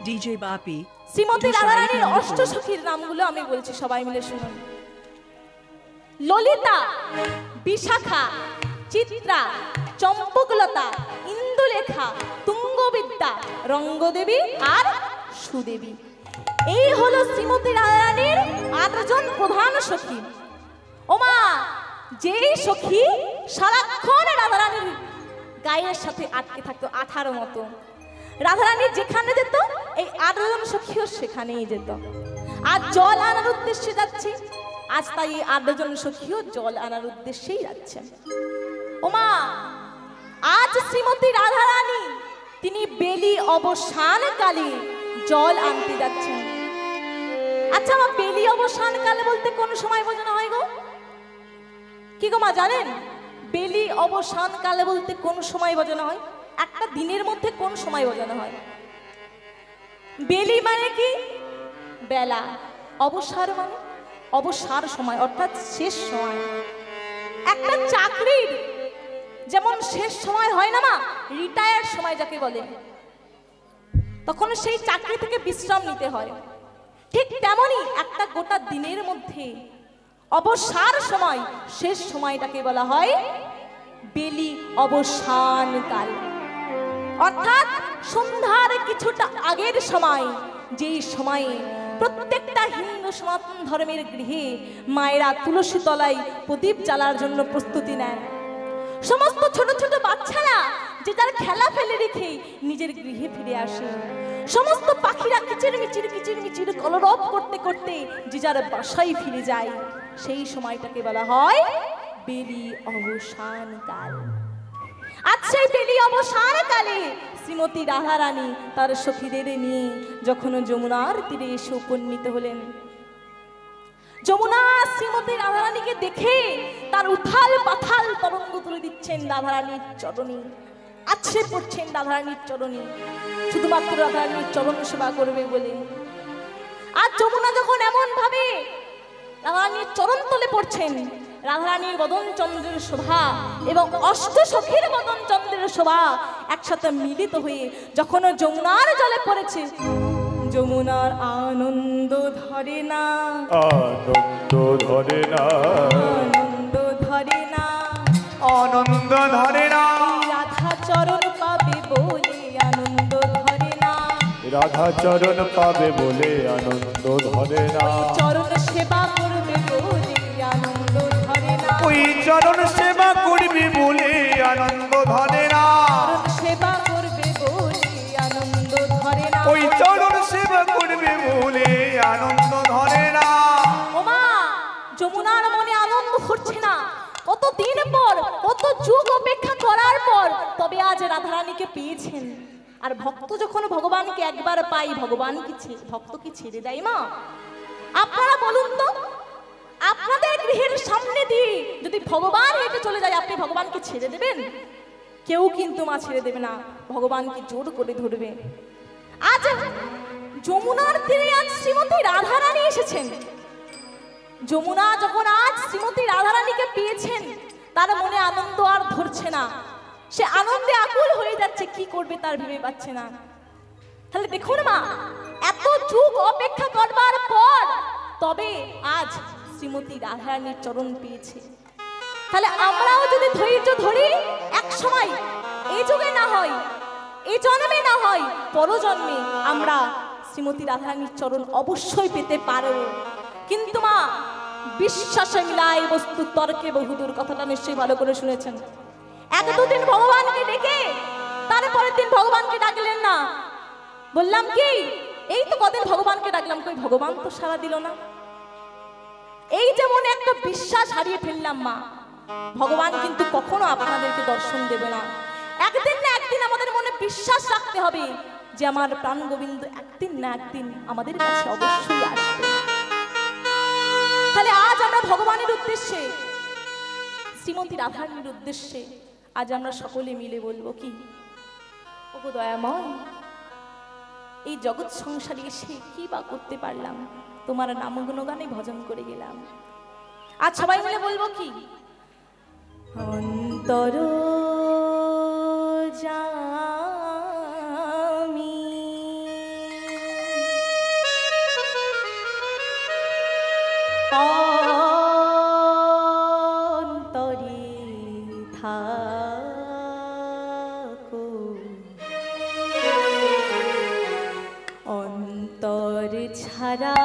DJ বাপি। শ্রীমতী রাধারানীর অষ্টসখীর নামগুলো আমি বলছি, সবাই মিলে শুনুন। ললিতা, বিশাখা, চিত্রা, চম্পকলতা, ইন্দুলেখা, তুঙ্গবিদ্যা, রঙ্গদেবী আর সুদেবী। এই হলো শ্রীমতী রাধারানীর ৮ জন প্রধান সখী। ওমা, যেই সখী সারাক্ষণ রাধারানীর গায়ের সাথে আটকে থাকতো আঠার মতো। রাধারানী যেখানে যেত এই ৮ জন সখীও সেখানেই যেত। আজ জল আনার উদ্দেশ্যে যাচ্ছে, আজ তাই এই ৮ জন সখীও জল আনার উদ্দেশ্যেই যাচ্ছে। ওমা, আজ শ্রীমতী রাধারানী তিনি বেলি অবসান কালে জল আনতে যাচ্ছেন। আচ্ছা মা, বেলি অবসান কালে বলতে কোন সময় বোঝানো হয় গো? কি গো মা জানেন? বেলি অবসান কালে বলতে কোন সময় বোঝানো হয়? একটা দিনের মধ্যে কোন সময় বোঝানো হয়? বেলি মানে কি? বেলা। অবসার মানে অবসার সময়, অর্থাৎ শেষ সময়। একটা চাকরির যেমন শেষ সময় হয় না মা, রিটায়ার সময় যাকে বলে, তখন সেই চাকরি থেকে বিশ্রাম নিতে হয়। ঠিক তেমনি একটা গোটা দিনের মধ্যে অবসার সময়, শেষ সময়টাকে বলা হয় বেলি অবসান কাল। অর্থাৎ সন্ধ্যার কিছুটা আগের সময়, যেই সময়ে প্রত্যেকটা হিন্দু সনাতন ধর্মের গৃহে মায়েরা তুলসী তলায় প্রদীপ জ্বালার জন্য প্রস্তুতি নেন। সমস্ত ছোট ছোট বাচ্চারা যে যার খেলা ফেলে রেখে নিজের গৃহে ফিরে আসে। সমস্ত পাখিরা কিচির মিচির কলরব করতে করতে যে যার বাসায় ফিরে যায়। সেই সময়টাকে বলা হয় বেলি অবসান কাল। আজ সেই বেলি অবসান কালে শ্রীমতী রাধারানী তার সখীদের নিয়ে যখন যমুনার তীরে এসে উপনীত হলেন, যমুনা শ্রীমতী রাধারানীকে দেখে তার উথাল পাথাল তরঙ্গ তুলে দিচ্ছেন রাধারানীর চরণে, আছড়ে পড়ছেন রাধারানীর চরণে, শুধুমাত্র রাধারানীর চরণ সেবা করবে বলে। আর যমুনা যখন এমন ভাবে রাধারানীর চরণ তলে পড়ছেন, রাধারানীর বদন চন্দ্রের শোভা এবং অষ্টসখীর বদন চন্দ্রের শোভা একসাথে মিলিত হয়ে যখন যমুনার জলে পড়েছে, যমুনার আনন্দ ধরে না, আনন্দ ধরে না, আনন্দ ধরে না, আনন্দ ধরে না। রাধা চরণ পাবে বলে আনন্দ ধরে না, রাধা চরণ পাবে বলে আনন্দ ধরে না। চরণ সেবা করবে বলে আনন্দ ধরে না, ওই চরণ সেবা করবে বলে আনন্দ ধরে না, সেবা করবে বলে আনন্দ ধরে না, ওই চরণ সেবা করবে বলে আনন্দ ধরে না। ওমা, যমুনার মনে আনন্দ হচ্ছে না। কতদিন পর, কত যুগ অপেক্ষা করার পর তবে আজ রাধারানীকে পেয়েছেন। আর ভক্ত যখন ভগবানকে একবার পাই, ভগবান কি ভক্ত কি ছেড়ে দেয় মা? আপনারা বলুন তো, আপনাদের গৃহের সামনে দিয়ে যদি ভগবান হেঁটে চলে যায়, আপনি ভগবানকে ছেড়ে দেবেন? কেউ কিন্তু মা ছেড়ে দেবে না, ভগবানকে জোর করে ধরবে। আজ যমুনার তীরে আজ শ্রীমতী রাধারানী এসেছেন। যমুনা যখন আজ শ্রীমতী রাধারানীকে পেয়েছেন, তার মনে আনন্দ আর ধরছে না, সে আনন্দে আকুল হয়ে যাচ্ছে, কি করবে তার ভেবে পাচ্ছে না। তাহলে দেখুন মা, এত যুগ অপেক্ষা করবার পর তবে আজ শ্রীমতী রাধারানীর চরণ পেয়েছে। তাহলে আমরাও যদি ধৈর্য ধরি, এক সময় এই যুগে না হয়, এই জন্মে না হয়, পরজন্মে আমরা শ্রীমতী রাধারানীর চরণ অবশ্যই পেতে পারব। কিন্তু মা, বিশ্বাসে মিলাই বস্তু তর্কে বহুদূর, কথাটা নিশ্চয়ই ভালো করে শুনেছেন। এক দুদিন ভগবানকে ডেকে তারপরের দিন ভগবানকে ডাকলেন না, বললাম কি এই তো কদিন ভগবানকে ডাকলাম, কই ভগবান তো সাড়া দিল না। এই যেমন একটা বিশ্বাস হারিয়ে ফেললাম মা, ভগবান কিন্তু কখনো আপনাদেরকে দর্শন দেবে না। একদিন না একদিন আমাদের মনে বিশ্বাস রাখতে হবে যে আমার প্রাণ গোবিন্দ একদিন না একদিন আমাদের কাছে অবশ্যই আসবে। তাহলে আজ আমরা ভগবানের উদ্দেশ্যে, শ্রীমতী রাধারানীর উদ্দেশ্যে আজ আমরা সকলে মিলে বলবো কি, ওগো দয়াময়, এই জগৎ সংসারে এসে কি বা করতে পারলাম, তোমার নাম গুণগানে ভজন করে গেলাম। আজ সবাই মিলে বলবো কি, অন্তর জামি ছাড়া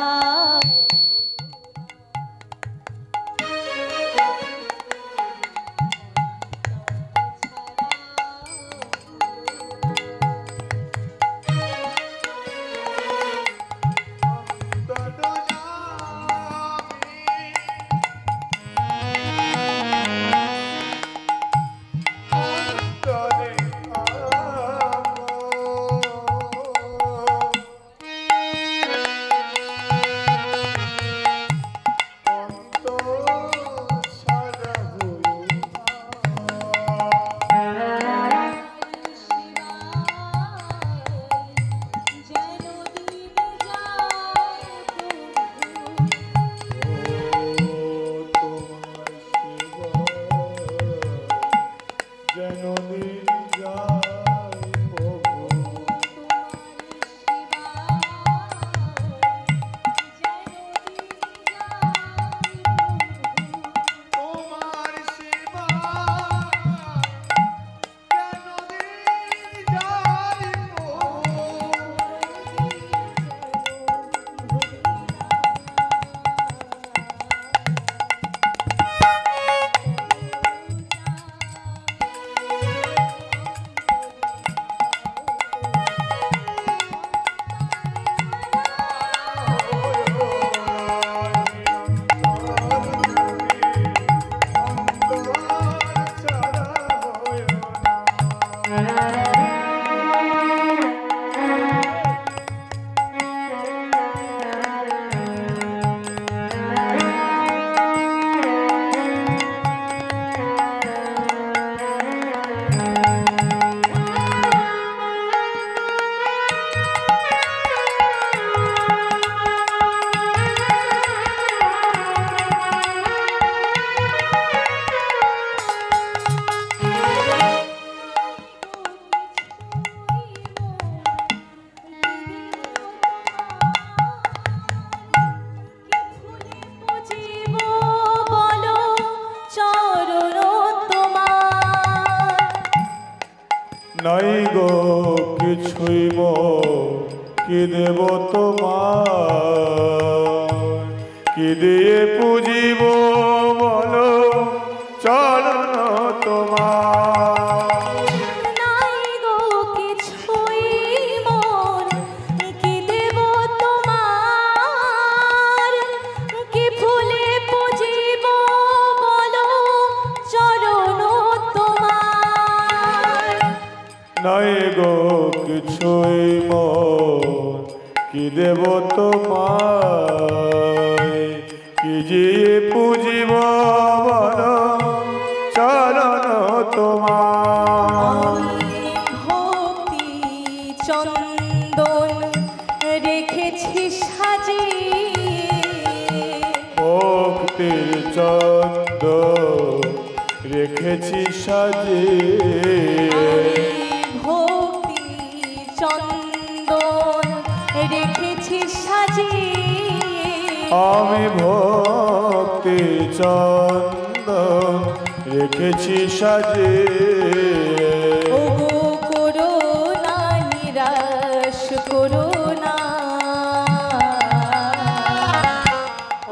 নাই গো কিছুই মো কি দেব তোমার, কি দিয়ে পুজিব বলো চরণ তোমার। নাই গো কিছুই মোর কি দেব তোমার, কি ফুলে পুজিব বলো চরণ তোমার। নাই গো কিছুই মোর কি দেব তোমায়, কি দিয়ে পুজিব বলো চরণ তোমার। ভক্তি চন্দন রেখেছি সাজিয়ে, ভক্তির চন্দন রেখেছি সাজিয়ে, ভক্তি চন্দন রেখেছি সাজিয়ে, আমি ভক্তি চন্দন রেখেছি সাজিয়ে। ও করুণা নিরাশ করুণা,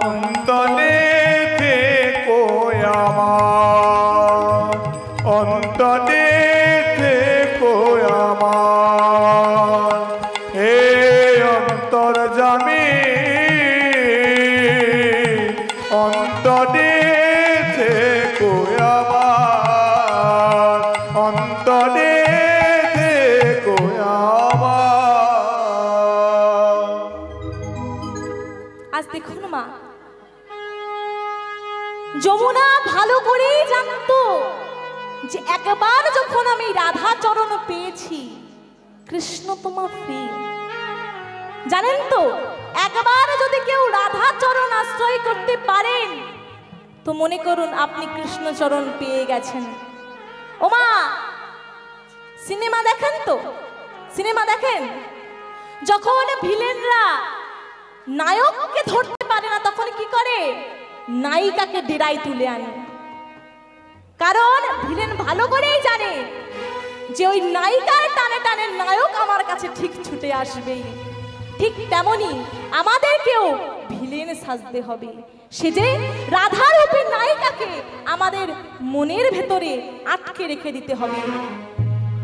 অন্তরে থেকো আমার, অন্তরে থেকো আমার, হে অন্তর্যামী, অন্তরে থেকো আমার, অন্তরে থেকো আমার। আজ দেখুন মা, যমুনা ভালো করেই জানতো যে একবার যখন আমি রাধা চরণ পেয়েছি, কৃষ্ণ তোমার প্রিয়। জানেন তো, একবার যদি কেউ রাধা চরণ আশ্রয় করতে পারেন তো মনে করুন আপনি কৃষ্ণ চরণ পেয়ে গেছেন। ওমা, সিনেমা দেখেন তো, সিনেমা দেখেন, যখন ভিলেনরা নায়ককে ধরতে পারে না তখন কি করে, নায়িকাকে ডেরায় তুলে আনে। কারণ ভিলেন ভালো করেই জানে যে ওই নায়িকার টানে টানে নায়ক আমার কাছে ঠিক ছুটে আসবেই। ঠিক তেমনি আমাদেরকেও ভিলেন সাজতে হবে, সে যে রাধা রূপের নায়িকাকে আমাদের মনের ভেতরে আটকে রেখে দিতে হবে,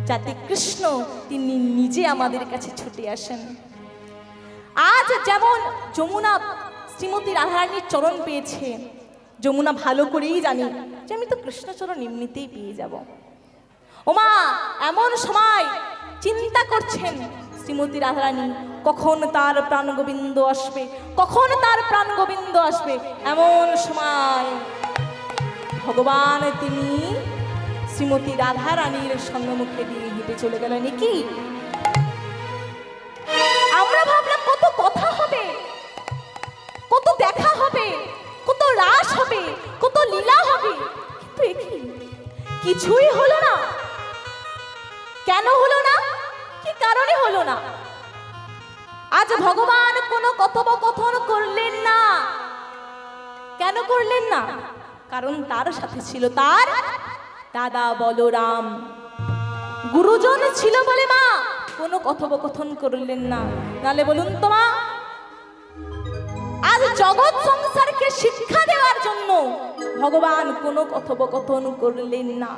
যাতে কৃষ্ণ তিনি নিজে আমাদের কাছে ছুটে আসেন। আজ যেমন যমুনা শ্রীমতী রাধারানীর চরণ পেয়েছে, যমুনা ভালো করেই জানি যে আমি তো কৃষ্ণচরণ এমনিতেই পেয়ে যাব। ওমা এমন সময় চিন্তা করছেন শ্রীমতী রাধারানী, কখন তার প্রাণ গোবিন্দ আসবে, কখন তার প্রাণ গোবিন্দ আসবে। এমন সময় ভগবান তিনি শ্রীমতী রাধারানীর সম্মুখে দিয়ে হেঁটে চলে গেলেন। কি আমরা ভাবলাম কত কথা হবে, কত দেখা হবে, কত রাস হবে, কত লীলা হবে, কিন্তু একই কিছুই হলো না। কেন হলো না? কি কারণে হলো না? আজ ভগবান কোনো কথোপকথন করলেন না। কেন করলেন না? কারণ তার সাথে ছিল তার দাদা বলরাম, গুরুজন ছিল বলে মা কোনো কথোপকথন করলেন না। নালে বলুন তো মা, আজ জগৎ সংসারকে শিক্ষা দেওয়ার জন্য ভগবান কোনো কথোপকথন করলেন না।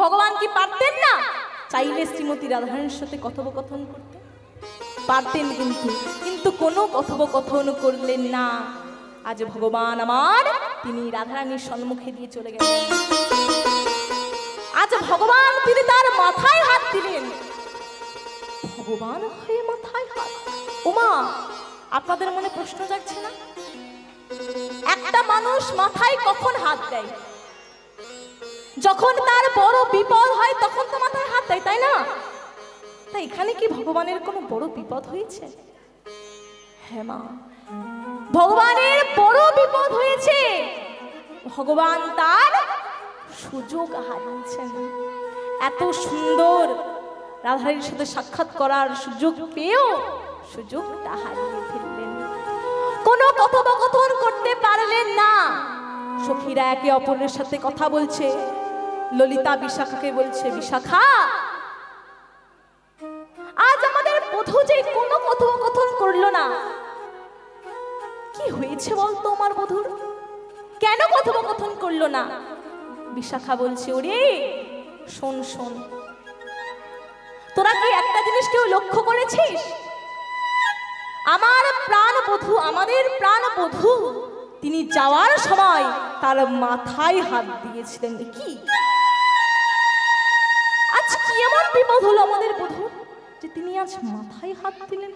ভগবান কি পারতেন না? চাইলে শ্রীমতী রাধারানীর সাথে কথোপকথন করতে পারতেন, কিন্তু কোনো কথোপকথন করলেন না। আজ ভগবান আমার তিনি রাধারানীর সম্মুখে দিয়ে চলে গেলেন। আজ ভগবান তিনি তার মাথায় হাত দিলেন। ভগবান হয়ে মাথায় হাত, ওমা আপনাদের মনে প্রশ্ন জাগছে না? একটা মানুষ মাথায় কখন হাত দেয়? যখন তার বড় বিপদ হয় তখন তো মাথায় হাত দেয়, তাই না? তাই এখানে কি ভগবানের কোনো বড় বিপদ হয়েছে? হ্যাঁ মা, ভগবানের বড় বিপদ হয়েছে। ভগবান তার সুযোগ হারিয়েছেন। এত সুন্দর রাধারানীর সাথে সাক্ষাৎ করার সুযোগ পেয়েও সুযোগটা হারিয়ে ফেললেন। কোনো কথোপকথন করতে পারলেন না। সখীরা একে অপরের সাথে কথা বলছে। ললিতা বিশাখাকে বলছে, বিশাখা আজ আমাদের বধূ যে কোনো কথোপকথন করলো না, কি হয়েছে বলতো আমার বধূর? কেন কথোপকথন করলো না? বিশাখা বলছে, ওরে শোন শোন, তোরা কি একটা জিনিস কেউ লক্ষ্য করেছিস? আমার প্রাণ বধূ, আমাদের প্রাণ বধূ তিনি যাওয়ার সময় তার মাথায় হাত দিয়েছিলেন। কি আজ কি এমন বিপদ হলো আমাদের বধূ যে তিনি আজ মাথায় হাত দিলেন?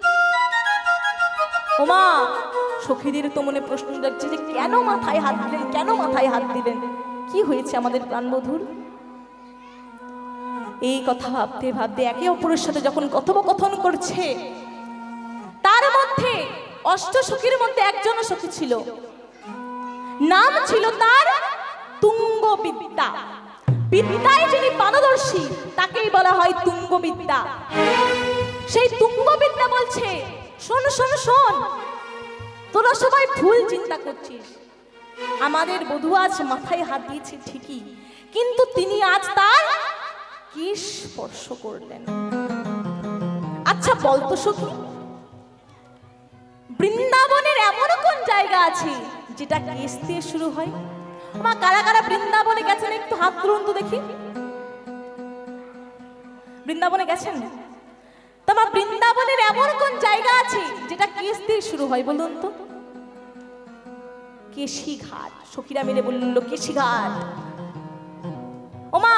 ওমা সখীদের তো মনে প্রশ্ন যাচ্ছে যে কেন মাথায় হাত দিলেন, কেন মাথায় হাত দিলেন, কি হয়েছে আমাদের প্রাণবধূর? এই কথা ভাবতে ভাবতে একে অপরের সাথে যখন কথোপকথন করছে, তার মধ্যে অষ্ট সখীর মধ্যে একজন সখী ছিল, নাম ছিল তার তুঙ্গবিদ্যা। বিদ্যায় যিনি পারদর্শী তাকেই বলা হয় তুঙ্গবিদ্যা। সেই তুঙ্গবিদ্যা বলছে, শোন শোন শোন, তোরা সবাই ভুল চিন্তা করছিস। আমাদের বধূ আজ মাথায় হাত দিয়েছে ঠিকই, কিন্তু তিনি আজ তার কেশ স্পর্শ করলেন। আচ্ছা বলতো সখী, বৃন্দাবনের এমন কোন জায়গা আছে যেটা কেশ দিয়ে শুরু হয়? মা কারা কারা বৃন্দাবনে গেছেন একটু হাত তুলুন তো দেখি। বৃন্দাবনে গেছেন? তোমার বৃন্দাবনের এমন কোন জায়গা আছে যেটা কেশ দিয়ে শুরু হয় বলুন তো? কেশি ঘাট। সখীরা মিলে বলল কেশি ঘাট। ওমা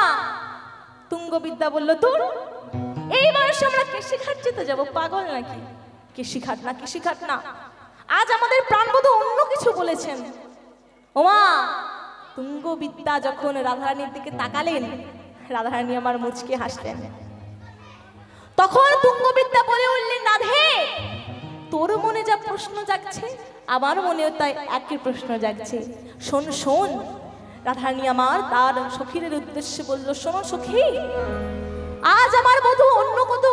তুঙ্গবিদ্যা বলল, তোর এই বয়সে আমরা কেশি ঘাট যেতে যাবো, পাগল নাকি? কেশি ঘাট না, কেশি ঘাট না। আজ আমাদের প্রাণবধূ অন্য কিছু বলেছেন। ওমা তুঙ্গবিদ্যা যখন রাধারানীর দিকে তাকালেন, রাধারানী আমার মুচকে হাসলেন। তখন তুঙ্গবিদ্যা বলে উঠলেন, রাধে তোর মনে যা প্রশ্ন জাগছে আমার মনেও তাই একই প্রশ্ন জাগছে। শোন শোন। রাধারানী আমার তার সখীর উদ্দেশ্যে বলল, শোনো সখী, আজ আমার বধূ অন্য কত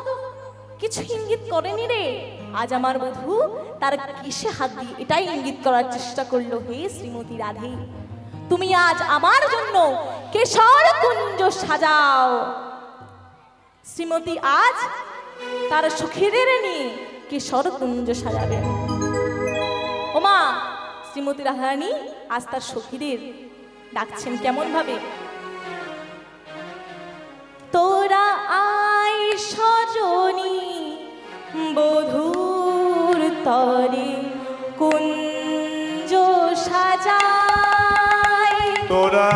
কিছু ইঙ্গিত করেনি রে। আজ আমার বধূ তার কেশে হাত দিয়ে এটাই ইঙ্গিত করার চেষ্টা করলো, হে শ্রীমতী রাধে, তুমি আজ আমার জন্য কেশর কুঞ্জ সাজাও। শ্রীমতী আজ তার সখীদের নিয়ে কিশোর কুঞ্জ সাজাবেন। ওমা শ্রীমতী রাধারানী আজ তার সখীদের ডাকছেন কেমন ভাবে? তোরা আয় সজনী বধূর তরে কুঞ্জ সাজায়। তোরা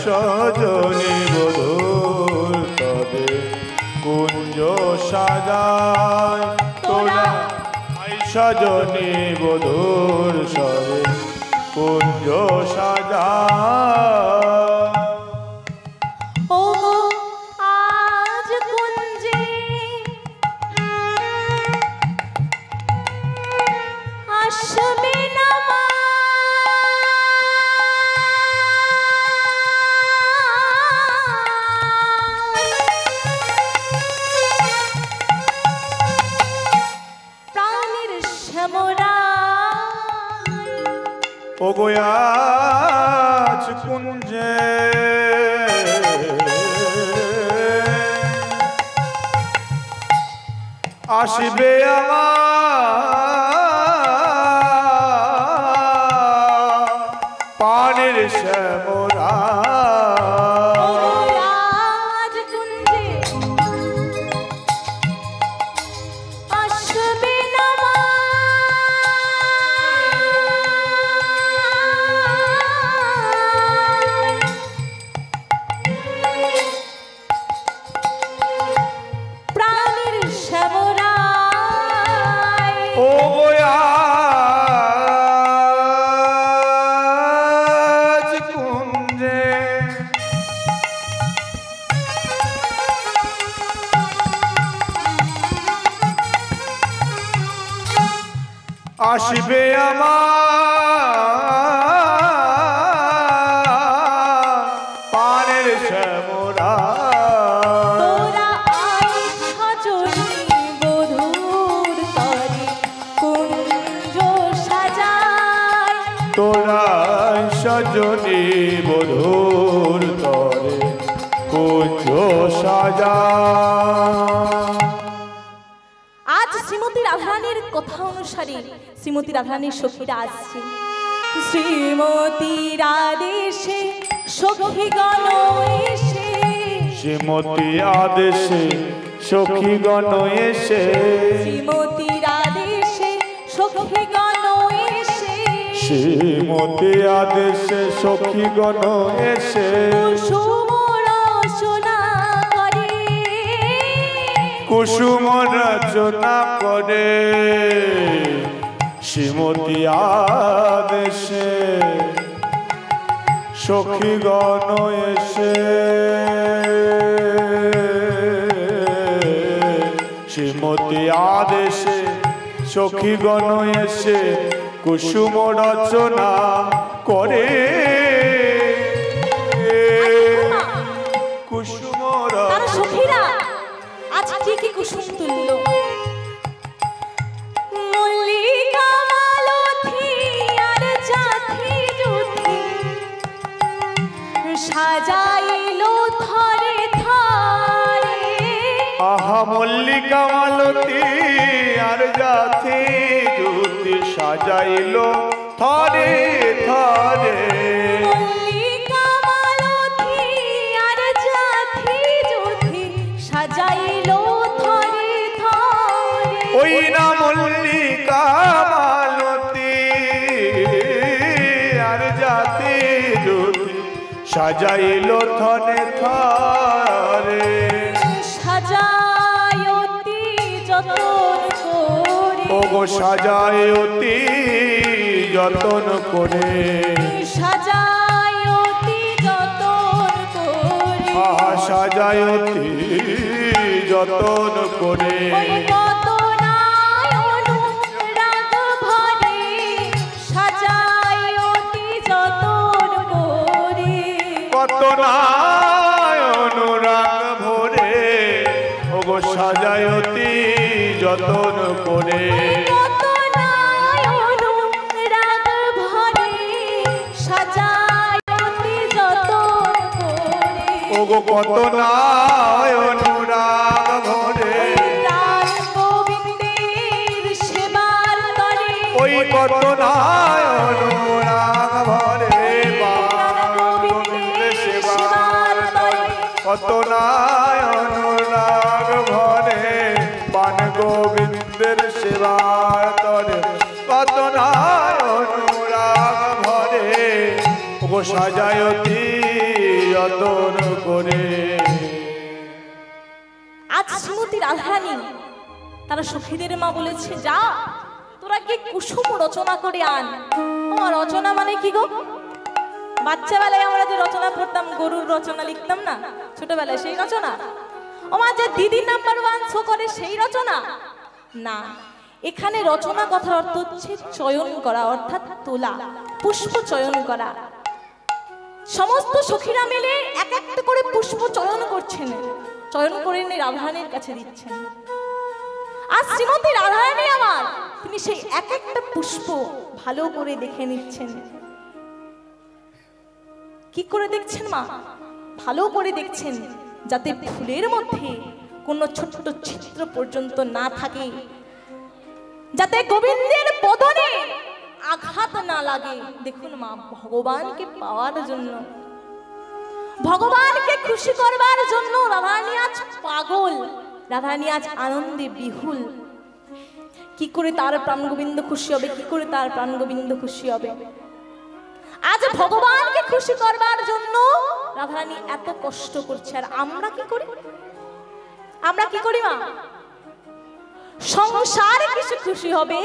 সজনী বধূর তবে কুঞ্জ সাজায়। তোরা সজনী বধূর সবে কুঞ্জ সাজায়। ও আজ কুঞ্জে আসবে না মা, প্রাণের শ্যামরা। ও গোয়াজ কুঞ্জে আসবে আমার পানের শ্যামরা। আজ কুঞ্জে আসবে না মা, প্রাণের শ্যামরা। ও গোয়াজ কুঞ্জে আসবে আমার পানের শ্যামরা। তোরা আয় সজনী বধূর তরে কুঞ্জ সাজায়। তোরা সজনী বধূর তরে কুঞ্জ সাজা। আজ শ্রীমতী রাধারানীর কথা অনুসারে শ্রীমতী রাধারানীর সখীরা আসছে। শ্রীমতীর আদেশে সখীগণ এসে, শ্রীমতী আদেশে সখীগণ এসে, শ্রীমতীর আদেশে সখীগণ এসে, শ্রীমতী আদেশে সখীগণ এসে কুসুম রচনা করে, কুসুম রচনা করে। শ্রীমতী আদেশে সখীগণ এসে, শ্রীমতী আদেশে সখীগণ এসে কুসুম রচনা করে। কুসুম তার সখীরা আজ ঠিকই কুসুম তুলল। মল্লিকা মালতী আর জাথি জুথি সাজাইলো থরে থরে। আহা মল্লিকা মালতী আর জাথি জুতি সাজাইলো থরে থরে। মল্লিকা মালতী আর জাথি জুথি সাজাইলো থরে থরে। ওই না মল্লিকা মালতী আর জাতি জুতি সাজাইলো থরে থরে। সাজায়তি যতন করে, ও গো সাজায় অতি যতন করে। সাজায়তি যতন করে, আহা সাজায় অতি যতন করে। ওই কত নায়ন রাগ ভরে সাজায়তি যতন করে। কত নাই অনুরাগ ভরে ও গো সাজায় অতি যতন করে। কত নায়ন রাগ ভরে সাজায়তি যতন করে। ও গো কত নাই অনুরাগ ভরে গোবিন্দের সেবার তরে কত নয় অনুরাগ ভরে ওগো সাজায়তি যতন করে। আজ শ্রীমতী রাধারানী তারা সখীদের মা বলেছে, যা তোরা কি কুসুম রচনা করে আন। আমার রচনা মানে কি গো? বাচ্চাবেলায় আমরা যে রচনা পড়তাম, গরুর রচনা লিখতাম না ছোটবেলায়, সেই রচনা? আমার যে দিদি নাম্বার 1 শো করে সেই রচনা না। এখানে রচনা কথার অর্থ হচ্ছে চয়ন করা, অর্থাৎ তোলা, পুষ্প চয়ন করা। সমস্ত সখীরা মিলে এক একটা করে পুষ্প চয়ন করছেন, চয়ন করে এনে রাধারানীর কাছে দিচ্ছেন। আর শ্রীমতী রাধারানী আমার, তিনি সেই এক একটা পুষ্প ভালো করে দেখে নিচ্ছেন। কি করে দেখছেন মা? ভালো করে দেখছেন যাতে ফুলের মধ্যে কোনো ছোট্ট ছিদ্র পর্যন্ত না থাকে, যাতে গোবিন্দের বদনে আঘাত না লাগে। দেখুন মা, ভগবানকে পাওয়ার জন্য, ভগবানকে খুশি করবার জন্য রাধারানী আজ পাগল, রাধারানী আজ আনন্দে বিহুল। কি করে তার প্রাণ গোবিন্দ খুশি হবে? কি করে তার প্রাণ গোবিন্দ খুশি হবে? আজ ভগবানকে খুশি করবার জন্য রাধারানী এত কষ্ট করছে। আর আমরা কি করি? আমরা কি করি মা? সংসারে কিছু খুশি হবে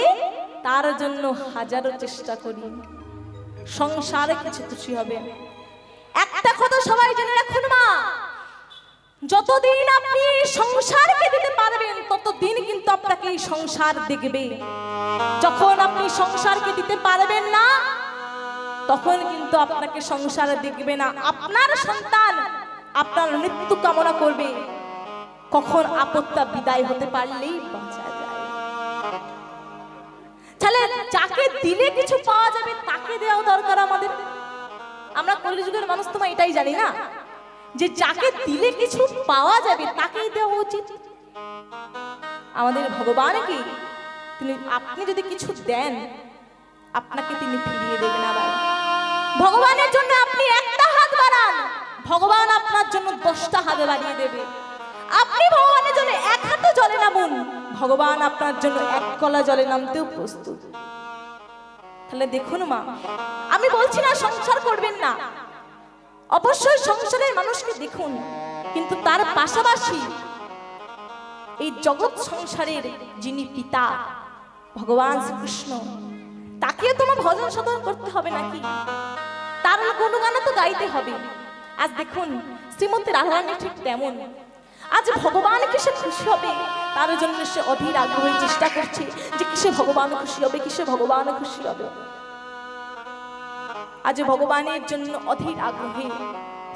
তার জন্য হাজারো চেষ্টা করি, সংসারে কিছু খুশি হবে। একটা কথা সবাই জেনে রাখুন মা, যতদিন আপনি সংসারকে দিতে পারবেন ততদিন কিন্তু আপনাকে এই সংসার দেখবে। যখন আপনি সংসারকে দিতে পারবেন না তখন কিন্তু আপনাকে সংসার দেখবে না। আপনার সন্তান আপনার মৃত্যু কামনা করবে, কখন আপদটা বিদায় হতে পারলেই বাঁচা যায়। তাহলে যাকে দিলে কিছু পাওয়া যাবে তাকে দেওয়া দরকার আমাদের। আমরা কলিযুগের মানুষ তো এটাই জানি না যে যাকে দিলে কিছু পাওয়া যাবে তাকেই দেওয়া উচিত। আমাদের ভগবান কি, তিনি আপনি যদি কিছু দেন আপনাকে তিনি ফিরিয়ে দেবেন। আবার ভগবানের জন্য আপনি একটা হাত বাড়ান, ভগবান আপনার জন্য 10টা হাত বাড়িয়ে দেবে। আপনি ভগবানের জন্য এক হাতে জলে নামুন, ভগবান আপনার জন্য 1 কলা জলে নামতেও প্রস্তুত। তাহলে দেখুন মা, আমি বলছি না সংসার করবেন না, অবশ্যই সংসারের মানুষকে দেখুন, কিন্তু তার পাশাপাশি এই জগৎ সংসারের যিনি পিতা ভগবান শ্রীকৃষ্ণ, তাকে তোমার ভজন সাধন করতে হবে নাকি? তার গুণগান তো গাইতে হবে। আজ দেখুন শ্রীমতী রাধারানী ঠিক তেমন, আজ ভগবানকে সে খুশি হবে তার জন্য সে অধীর আগ্রহে চেষ্টা করছে যে কিসে ভগবান খুশি হবে, কিসে ভগবান খুশি হবে। আজ ভগবানের জন্য অধীর আগ্রহে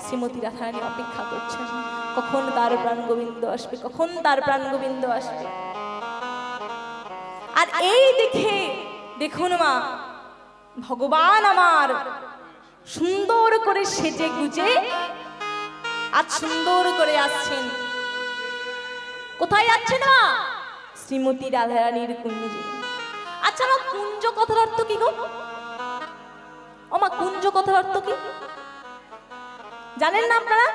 শ্রীমতী রাধারানী অপেক্ষা করছেন, কখন তার প্রাণ গোবিন্দ আসবে, কখন তার প্রাণ গোবিন্দ আসবে। আর এই দেখে দেখুন মা, ভগবান আমার সুন্দর করে সেজে গুজে আজ সুন্দর করে আসছেন। কোথায় যাচ্ছেন মা? শ্রীমতী রাধারানীর কুঞ্জে। আচ্ছা মা, কুঞ্জ কথার অর্থ কি গো? ও মা, কুঞ্জ কথার অর্থ কি জানেন না আপনারা?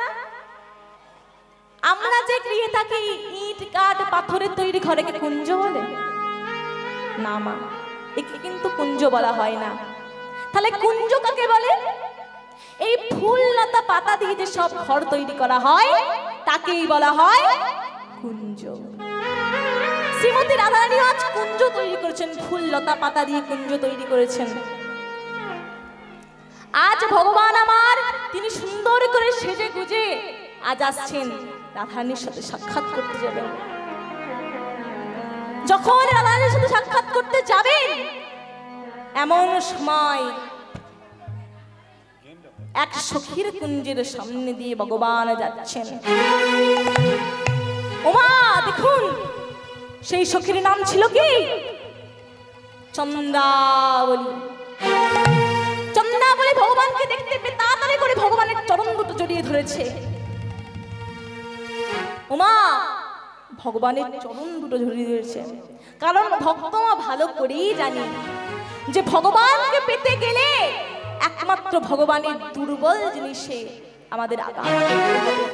আমরা যে গৃহে থাকি, ইট কাঠ পাথরের তৈরি ঘরকে কুঞ্জ বলে না মা, একে কিন্তু কুঞ্জ বলা হয় না। তাহলে কুঞ্জ কাকে বলে? এই ফুল লতা পাতা দিয়ে যে সব ঘর তৈরি করা হয় তাকেই বলা হয় কুঞ্জ। শ্রীমতী রাধারানী আজ কুঞ্জ তৈরি করেছেন, ফুল লতা পাতা দিয়ে কুঞ্জ তৈরি করেছেন। আজ ভগবান আমার তিনি সুন্দর করে সেজে গুজে আজ আসছেন, রাধারানীর সাথে সাক্ষাৎ করতে যাবেন। যখন রাধারানীর সাথে সাক্ষাৎ করতে যাবেন এমন সময় এক সখীর কুঞ্জের সামনে দিয়ে ভগবান যাচ্ছেন। ওমা দেখুন, সেই সখীর নাম ছিল কি? চন্দ্রাবলী। চন্দ্রাবলী ভগবানকে দেখতে পেয়ে তাড়াতাড়ি করে ভগবানের চরণ দুটো জড়িয়ে ধরেছে। ওমা ভগবানের চরণ দুটো জড়িয়ে ধরেছে, কারণ ভক্ত ভালো করেই জানি যে ভগবানকে পেতে গেলে একমাত্র ভগবানের দুর্বল জিনিসে আমাদের আঘাত করতে হবে।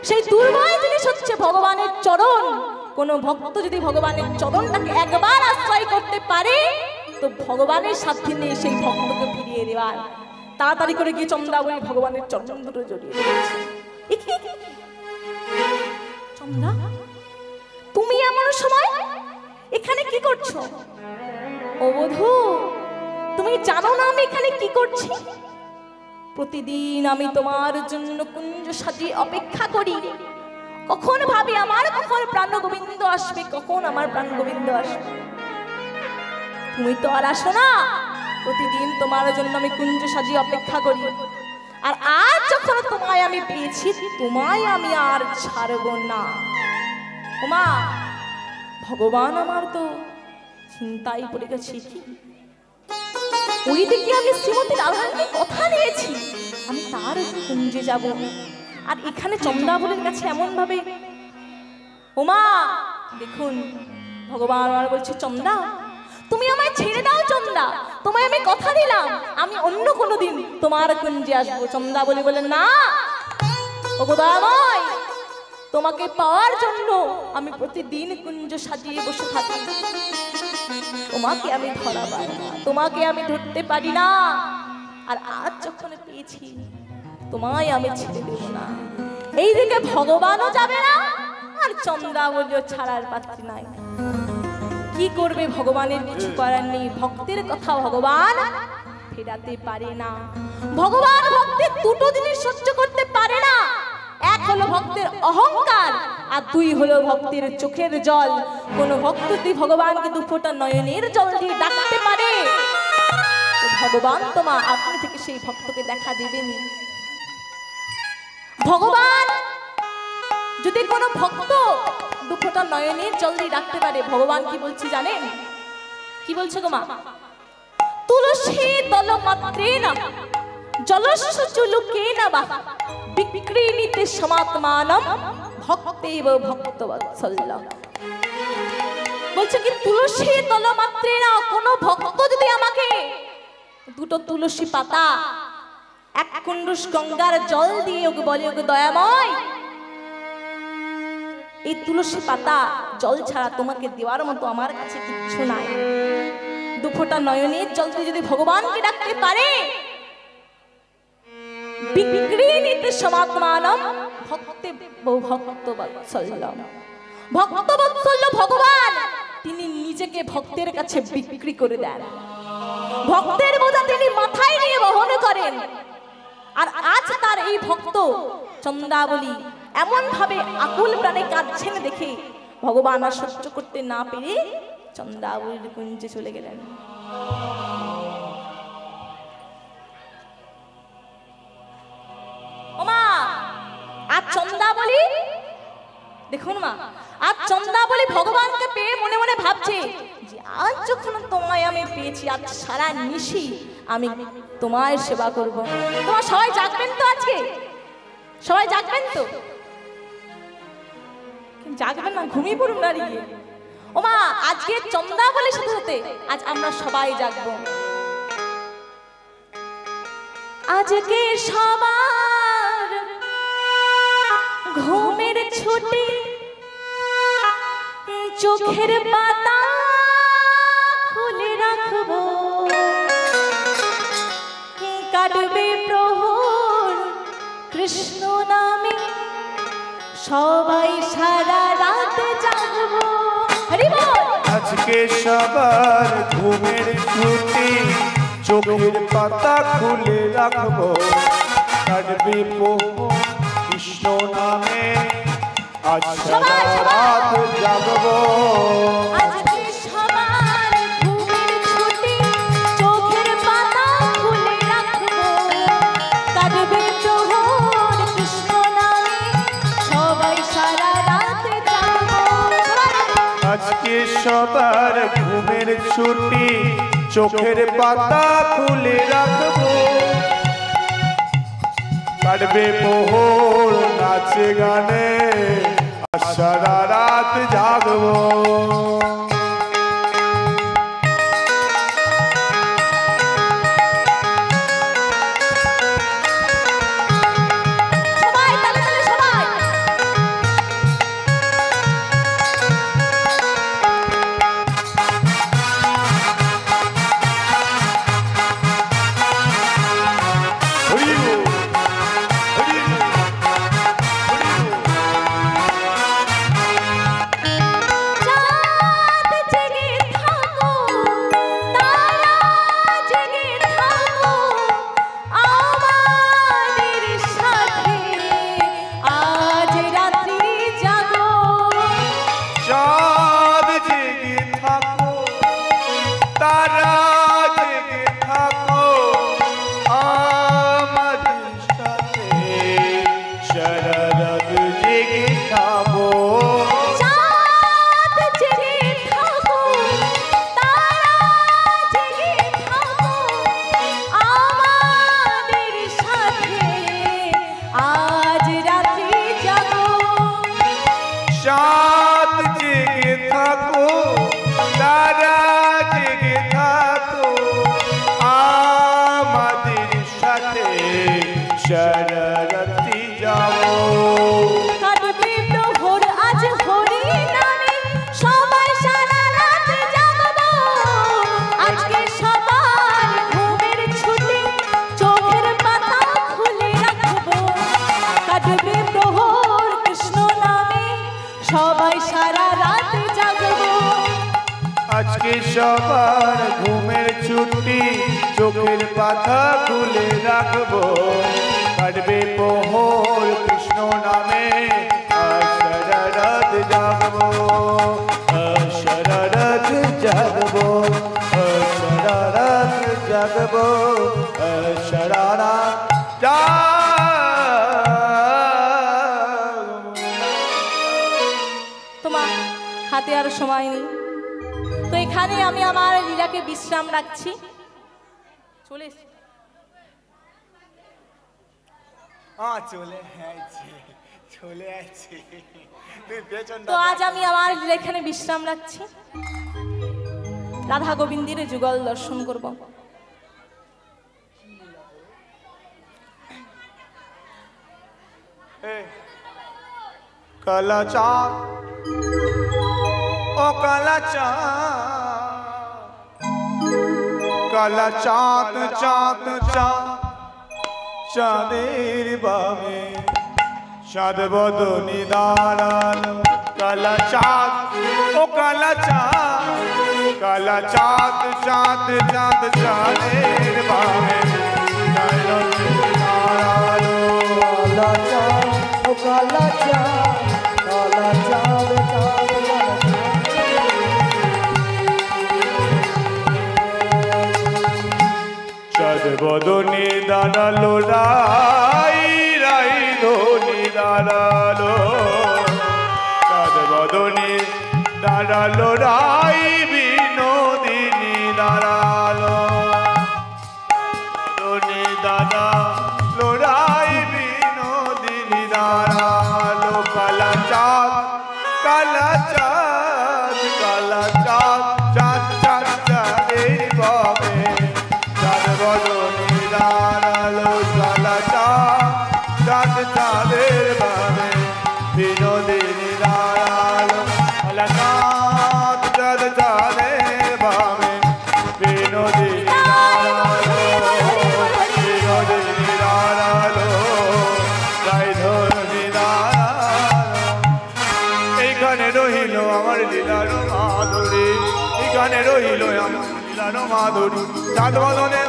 সেই দুর্বল জিনিস হচ্ছে ভগবানের চরণ। কোনো ভক্ত যদি ভগবানের চরণটাকে একবার আশ্রয় করতে পারে তো ভগবানের সাথে নিয়ে সেই ভক্তকে ফিরিয়ে দেওয়ার। তাড়াতাড়ি করে গিয়ে চন্দ্রাবলী ভগবানের চরণ দুটো জড়িয়ে দিয়েছে। চন্দ্রা, তুমি এমন সময় এখানে কি করছো? ও বধূ, তুমি জানো না আমি এখানে কি করছি? প্রতিদিন আমি তোমার জন্য কুঞ্জ সাজিয়ে অপেক্ষা করি। কখন ভাবি আমার কখন প্রাণ গোবিন্দ আসবে, কখন আমার প্রাণ গোবিন্দ আসবে। তুমি তো আর আসো না। প্রতিদিন তোমার জন্য আমি কুঞ্জ সাজিয়ে অপেক্ষা করি। আর আজ যখন তোমায় আমি পেয়েছি, তোমায় আমি আর ছাড়ব না। ওমা, ভগবান আমার তো চিন্তায় পড়ে গেছে। কি ওইদিকে আমি শ্রীমতী রাধাকে কথা নিয়েছি আমি তার কুঞ্জে যাব, আর এখানে চন্দ্রাবলীর কাছে এমন ভাবে। ওমা দেখুন, ভগবান আমার বলছে, চন্দ্রা তুমি আমায় ছেড়ে দাও। চন্দ্রা, তোমায় আমি কথা দিলাম আমি অন্য কোনো দিন তোমার কুঞ্জে আসবো। চন্দ্রাবলী বলে, না ওগো দয়াময়, তোমাকে পাওয়ার জন্য আমি প্রতিদিন কুঞ্জ সাজিয়ে বসে থাকি। তোমাকে আমি ধরা পারি না, তোমাকে আমি ধরতে পারি না। আর আজ যখন পেয়েছি তোমায় আমি ছেড়ে দেব না। এইদিকে ভগবানও যাবে না, আর চন্দ্রাবলীও ছাড়ার পাত্রী নাই। কি করবে? ভগবানের কিছু করার নেই। ভক্তের কথা ভগবান ফেরাতে পারে না। ভগবান ভক্তের দুটো জিনিস সহ্য করতে পারে না। এক হলো ভক্তের অহংকার, আর দুই হলো ভক্তের চোখের জল। কোন ভক্ত যদি ভগবানকে দু ফোঁটা নয়নের জল দিয়ে ডাকতে পারে তো ভগবান তোমার আপনি থেকে সেই ভক্তকে দেখা দেবেনি। ভগবান যদি কোনো ভক্ত দু ফোঁটা নয়নের জল দিয়ে ডাকতে পারে, ভগবান কি বলছি জানেন? কি বলছে গো মা? তুলসী দল মাত্রেন জলস্য চুলুকেন বাহ বিক্রীণীতে সমাত্মানম ভক্তেব ভক্তবৎসল্য। বলছে কি, তুলসী দল মাত্রেন, কোন ভক্ত যদি আমাকে দুটো তুলসী পাতা এক কুণ্ডুষ গঙ্গার জল দিয়ে ওকে বলে, ওকে দয়াময় এই তুলসী পাতা জল ছাড়া তোমাকে দেওয়ার মতো আমার কাছে কিচ্ছু নাই। দু ফোঁটা নয়নের জল দিয়ে যদি ভগবানকে ডাকতে পারে, বিক্রীণীতে সমাত্মানম ভক্তেব ভক্তবৎসল্য। ভক্তবৎসল্য ভগবান তিনি নিজেকে ভক্তের কাছে বিক্রি করে দেন। ভক্তের বোঝা তিনি মাথায় নিয়ে বহন করেন। আর আজ তার এই ভক্ত চন্দ্রাবলী এমন ভাবে আকুল প্রাণে কাঁদছেন দেখে ভগবান আর সহ্য করতে না পেরে চন্দ্রাবলীর কুঞ্জে চলে গেলেন। ওমা, আজ চন্দ্রাবলী দেখুন মা, আজ চন্দ্রাবলী ভগবানকে পেয়ে মনে মনে ভাবছে যে আজ যখন তোমায় আমি পেয়েছি, আজ সারা নিশি আমি তোমায় সেবা করব। তোমার সবাই জাগবেন তো? আজকে সবাই জাগবেন তো? জাগবেন না? ঘুমিয়ে পড়ুন না রে। ওমা, আজকে চন্দ্রাবলীর সাথে সাথে আজ আমরা সবাই জাগবো। আজকে সবার ঘুমের ছুটি, চোখের পাতা খুলে রাখবো, কাটবে প্রহর কৃষ্ণ নামে, সবাই সারা রাত জাগবো। হরি বল। আজকে সবার ঘুমের ছুটি, চোখের পাতা খুলে রাখবো, কাটবে প্রহর কৃষ্ণ নামে, আজ সারা রাত জাগবো। আজকে সবার ঘুমের ছুটি, চোখের পাতা খুলে রাখবো, কাটবে প্রহর কৃষ্ণ নামে, সবাই সারা রাত জাগবো। আজকে সবার ঘুমের ছুটি, চোখের পাতা খুলে রাখবো, কাটবে প্রহর নাচে গানে, আজ সারা রাত জাগবো। সবাই তালে তালে সবাই। আজকে সবার ঘুমের ছুটি, চোখের পাতা খুলে রাখবো, কাটবে প্রহর কৃষ্ণ নামে, শররত জাগবো, শররত জাগবো, শররত জাগবো, শরারা তোমার হাতে আর সময় নেই, তো এখানে আমি আমার লীলাকে বিশ্রাম রাখছি। চলে এসছি। চলে আসছি। তুই পেছনটা তো আজ আমি আমার লীলা এখানে বিশ্রাম রাখছি, রাধা গোবিন্দের যুগল দর্শন করব। কালা চাঁদ, ও কালা চাঁদ, কালা চাঁদ, চাঁদ চাঁদ, চাঁদের বামে চাঁদ বদনি দাঁড়ালো। কালা চাঁদ, ও কালা চাঁদ, কালা চাঁদ, চাঁদ চাঁদ, চাঁদের বামে দাঁড়ালো। কালা চাঁদ, ও কালা চাঁদ, কালা চাঁদ, চাঁদ চাঁদ বদনি দাঁড়ালো, রাই রাই ধনি দাঁড়ালো। চাঁদ বদনি দাঁড়ালো, রাই বিনোদিনী দাঁড়ালো। বদনি দাঁড়ালো, রাই বিনোদিনী দাঁড়ালো। কালা চাঁদ, কালা চাঁদ, কালা চাঁদ, চাঁদ চাঁদ চাঁদের বামে চাঁদ বদনি দাঁড়ালো। কালা চাঁদ, চাঁদ চাঁদের বামে বিনোদিনী দাঁড়ালো। কালা চাঁদ, চাঁদ চাঁদের বামে বিনোদিনী দাঁড়ালো। বিনোদিনী দাঁড়ালো, রাই ধনি দাঁড়ালো। এইখানে রহিল আমার লীলার মাধুরী, এইখানে রহিল আমার লীলার মাধুরী। চাঁদ বদনে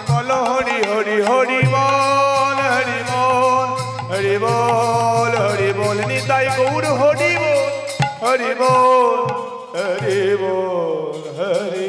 বল হরি হরি হরি বল, হরি বল, হরি বল, হরি বল, নিতাই গৌর হরি বল, হরি বল, হরি বল, হরি